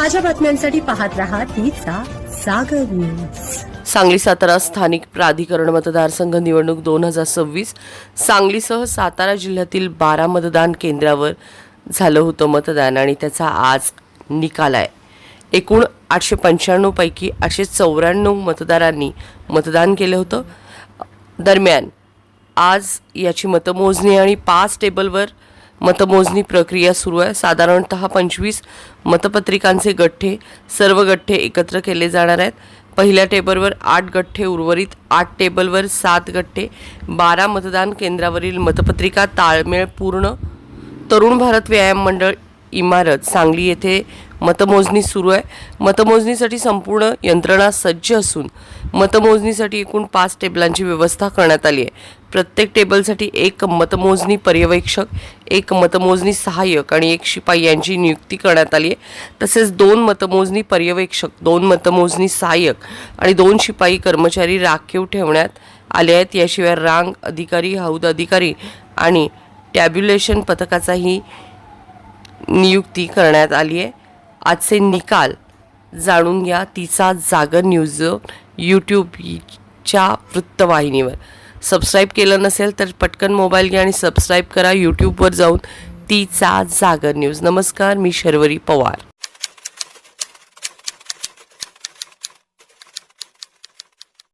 ताज्या बातम्यांसाठी पाहत रहा तीचा सागर न्यूज। सांगली सातारा स्थानिक प्राधिकरण मतदारसंघ निवडणूक 2026 सांगलीसह सातारा जिल्ह्यातील 12 मतदान केंद्रावर झालं होतं मतदान आणि त्याचा आज निकाल आहे। एकूण 895 पैकी 894 मतदारांनी मतदान केलं होतं। दरम्यान आज याची मतमोजणी आणि 5 टेबलवर मतमोजणी प्रक्रिया सुरू आहे। साधारणतः 25 मतपत्रिकांचे गठ्ठे सर्व गठ्ठे एकत्र केले जाणार आहेत। पहिल्या टेबलवर 8 गठ्ठे, उर्वरित 8 टेबलवर 7 गठ्ठे। 12 मतदान केंद्रावरील मतपत्रिका ताळमेळ पूर्ण। तरुण भारत व्यायाम मंडळ इमारत सांगली येथे मतमोजणी सुरू आहे। मतमोजणीसाठी संपूर्ण यंत्रणा सज्ज असून मतमोजणीसाठी एकूण 5 टेबलांची व्यवस्था करण्यात आली आहे। प्रत्येक टेबलसाठी एक मतमोजणी पर्यवेक्षक, एक मतमोजणी सहाय्यक आणि एक शिपाई यांची नियुक्ती करण्यात आली आहे। तसेच 2 मतमोजणी पर्यवेक्षक, 2 मतमोजणी सहाय्यक आणि 2 शिपाई कर्मचारी राखीव ठेवण्यात आले आहेत। याशिवाय रांग अधिकारी, हौद अधिकारी आणि टॅब्युलेशन पथकाचाही नियुक्ती करण्यात आली आहे। आजचे निकाल जाणून घ्या तीचा जागर न्यूज यूट्यूबच्या वृत्तवाहिनीवर। सबस्क्राईब केलं नसेल तर पटकन मोबाईल घ्या आणि सबस्क्राईब करा यूट्यूबवर जाऊन तीचा जागर न्यूज। नमस्कार, मी शर्वरी पवार।